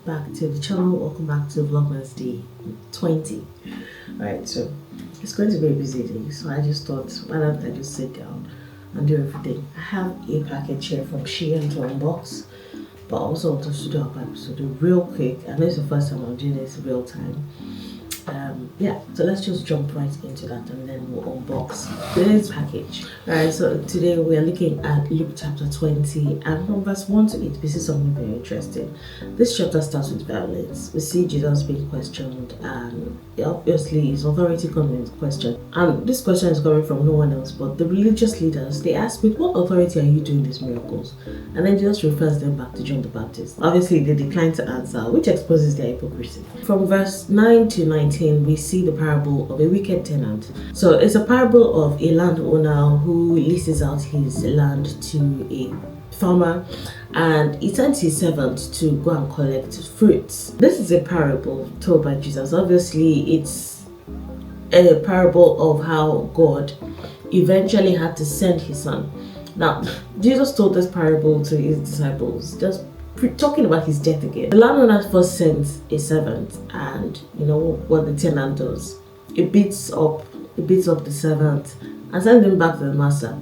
back to the channel. Welcome back to Vlogmas Day 20. Alright, so it's going to be a busy day, so I just thought, why don't I just sit down and do everything. I have a package here from Shein to unbox, but I also want us to do our episode real quick. I know it's the first time I'm doing this real time. Yeah, so let's just jump right into that and then we'll unbox today's package. Alright, so today we are looking at Luke chapter 20, and from verse 1 to 8 we see something very interesting. This chapter starts with violence. We see Jesus being questioned, and obviously his authority comes into question, and this question is coming from no one else but the religious leaders. They ask, with what authority are you doing these miracles? And then Jesus refers them back to John the Baptist. Obviously they decline to answer, which exposes their hypocrisy. From verse 9 to 19 we see the parable of a wicked tenant. So it's a parable of a landowner who leases out his land to a farmer, and he sends his servant to go and collect fruits. This is a parable told by Jesus. Obviously it's a parable of how God eventually had to send his son. Now Jesus told this parable to his disciples, just talking about his death again. The landowner first sends a servant, and you know what the tenant does? It beats up the servant and sends him back to the master.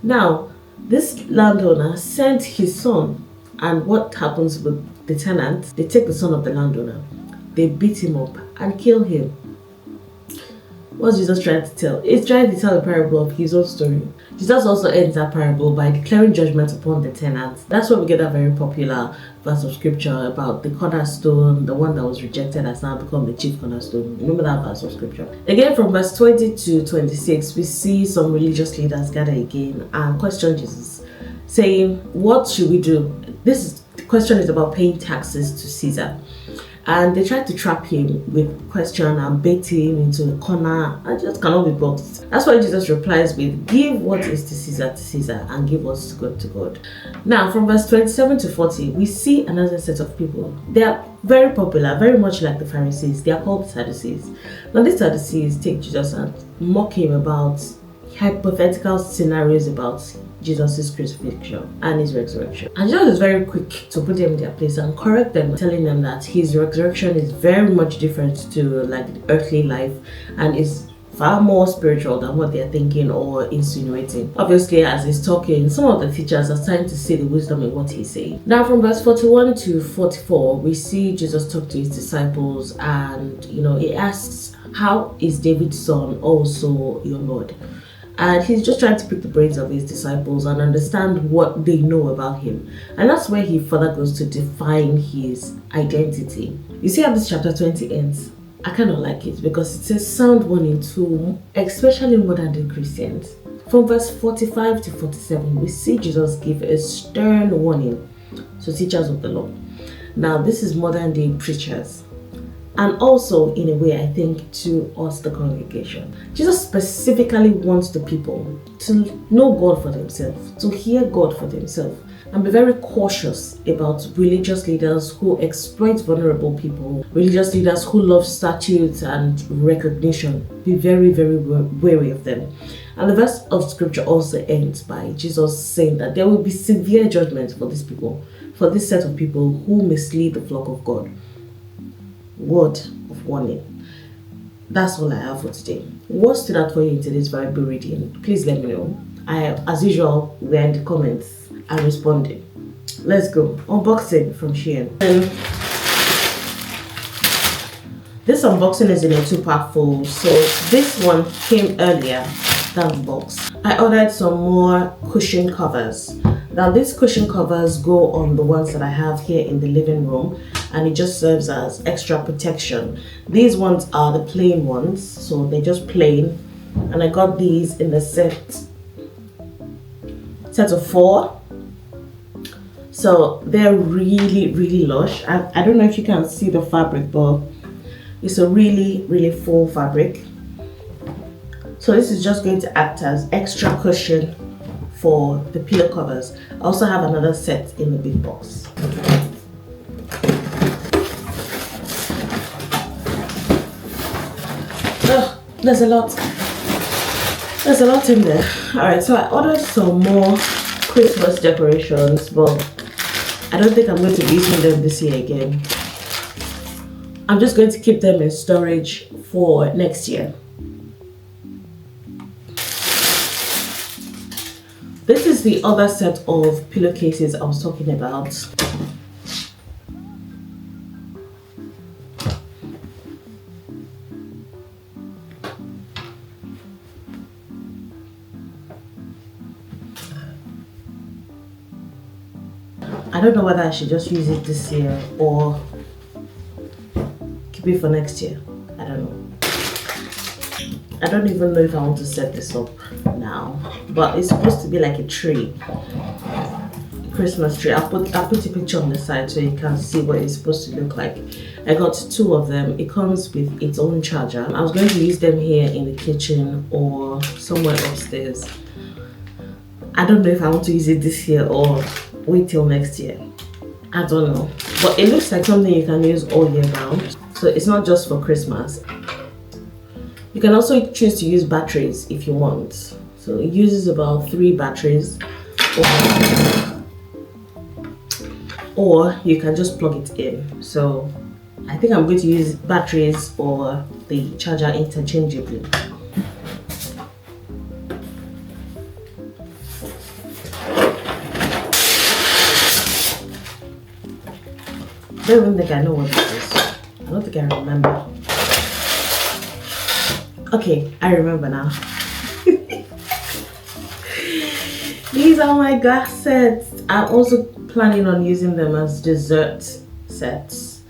Now this landowner sent his son, and what happens with the tenant? They take the son of the landowner, they beat him up and kill him. What's Jesus trying to tell? He's trying to tell a parable of his own story. Jesus also ends that parable by declaring judgment upon the tenant. That's where we get that very popular verse of scripture about the cornerstone, the one that was rejected has now become the chief cornerstone. Remember that verse of scripture? Again, from verse 20 to 26, we see some religious leaders gather again and question Jesus, saying, what should we do? The question is about paying taxes to Caesar. And they tried to trap him with question and bait him into a corner, and just cannot be boxed. That's why Jesus replies with, give what is to Caesar, and give what's to God to God. Now from verse 27 to 40, we see another set of people. They are very popular, very much like the Pharisees. They are called Sadducees. Now these Sadducees take Jesus and mock him about hypothetical scenarios about Jesus' crucifixion and his resurrection. And Jesus is very quick to put them in their place and correct them, telling them that his resurrection is very much different to like earthly life and is far more spiritual than what they're thinking or insinuating. Obviously, as he's talking, some of the teachers are starting to see the wisdom in what he's saying. Now from verse 41 to 44, we see Jesus talk to his disciples, and he asks, how is David's son also your Lord? And he's just trying to pick the brains of his disciples and understand what they know about him. And that's where he further goes to define his identity. You see how this chapter 20 ends? I kind of like it because it's a sound warning to especially modern day Christians. From verse 45 to 47, we see Jesus give a stern warning to teachers of the law. Now this is modern day preachers. And also, in a way, I think, to us, the congregation. Jesus specifically wants the people to know God for themselves, to hear God for themselves, and be very cautious about religious leaders who exploit vulnerable people, religious leaders who love statutes and recognition. Be very, very wary of them. And the verse of scripture also ends by Jesus saying that there will be severe judgment for these people, for this set of people who mislead the flock of God. Word of warning. That's all I have for today. What stood out for you in today's Bible reading? Please let me know. As usual, we're in the comments and responding. Let's go. Unboxing from Shein. This unboxing is in a 2-pack full, so this one came earlier than the box. I ordered some more cushion covers. Now these cushion covers go on the ones that I have here in the living room, and it just serves as extra protection. These ones are the plain ones, so they're just plain, and I got these in the set of 4. So they're really, really lush. I don't know if you can see the fabric, but it's a really, really full fabric. So this is just going to act as extra cushion for the pillow covers. I also have another set in the big box. There's a lot in there. Alright, so I ordered some more Christmas decorations, but I don't think I'm going to be using them this year again. I'm just going to keep them in storage for next year. This is the other set of pillowcases I was talking about. I don't know whether I should just use it this year or keep it for next year. I don't know. I don't even know if I want to set this up now, but it's supposed to be like a tree, Christmas tree. I'll put a picture on the side so you can see what it's supposed to look like. I got 2 of them. It comes with its own charger. I was going to use them here in the kitchen or somewhere upstairs. I don't know if I want to use it this year or wait till next year. I don't know, but it looks like something you can use all year round, so it's not just for Christmas. You can also choose to use batteries if you want. So it uses about 3 batteries, or you can just plug it in. So I think I'm going to use batteries or the charger interchangeably. I don't even think I know what this is. I don't think I remember. Okay, I remember now. These are my glass sets. I'm also planning on using them as dessert sets.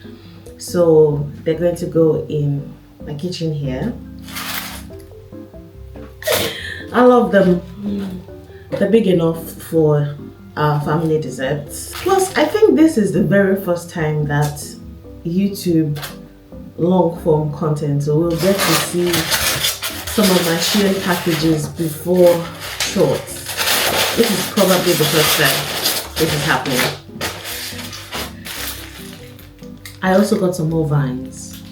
So they're going to go in my kitchen here. I love them. They're big enough for our family desserts. Plus, I think this is the very first time that YouTube long form content, so we'll get to see some of my Shein packages before shorts. This is probably the first time this is happening. I also got some more vines.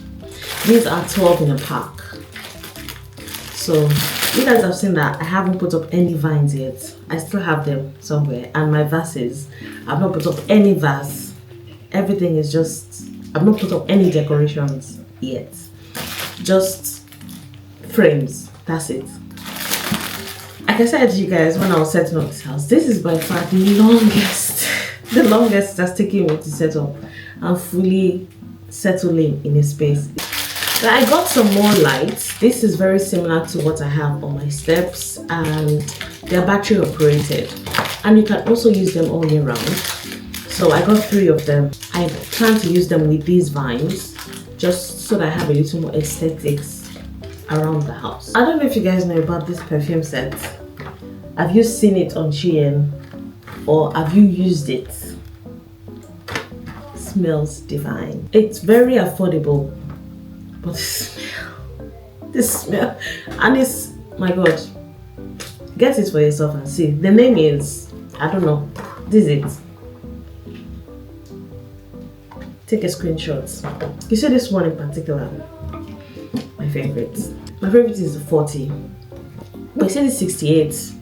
These are 12 in a pack. So you guys have seen that I haven't put up any vines yet. I still have them somewhere. And my vases, I've not put up any vase. Everything is just, I've not put up any decorations yet. Just frames, that's it. Like I said to you guys when I was setting up this house, this is by far the longest that's taken me to set up and fully settling in a space. Now I got some more lights. This is very similar to what I have on my steps, and they're battery operated, and you can also use them all year round. So I got 3 of them. I plan to use them with these vines just so that I have a little more aesthetics around the house. I don't know if you guys know about this perfume set. Have you seen it on Shein or have you used it? It smells divine. It's very affordable, but the smell, and it's, my god, get it for yourself and see. The name is, I don't know, this is it. Take a screenshot. You see this one in particular, my favorite. My favorite is the 40, but you see the 68.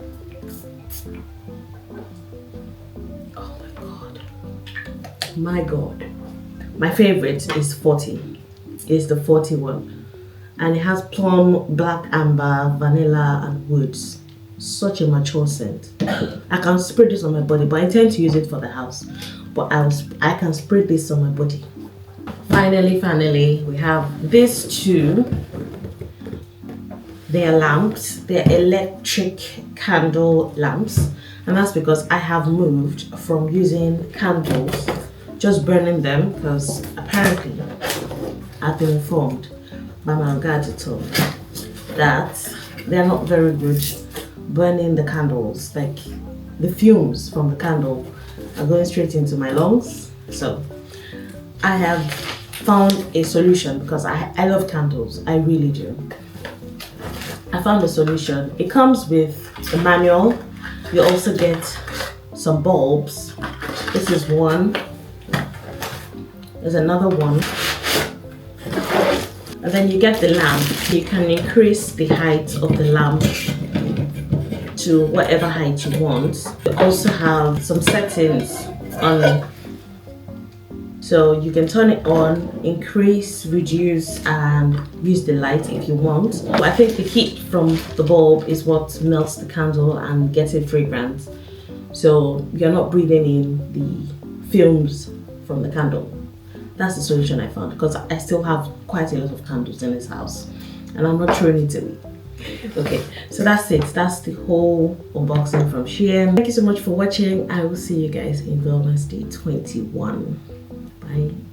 Oh my god. My favorite is 40. It's the 41, and it has plum, black amber, vanilla, and woods. Such a mature scent. I can spray this on my body, but I intend to use it for the house. But I can spray this on my body. Finally, we have these 2. They are lamps. They're electric candle lamps, and that's because I have moved from using candles, just burning them, because apparently I've been informed by my gadgetor that they're not very good burning the candles. Like the fumes from the candle are going straight into my lungs. So I have found a solution, because I love candles, I really do. I found a solution. It comes with a manual. You also get some bulbs. This is one. There's another one. And then you get the lamp. You can increase the height of the lamp to whatever height you want. You also have some settings on So you can turn it on, increase, reduce, and use the light if you want. But I think the heat from the bulb is what melts the candle and gets it fragrant. So you're not breathing in the fumes from the candle. That's the solution I found, because I still have quite a lot of candles in this house and I'm not throwing it away. Okay, so that's it. That's the whole unboxing from Shein. Thank you so much for watching. I will see you guys in Vlogmas Day 21. Bye.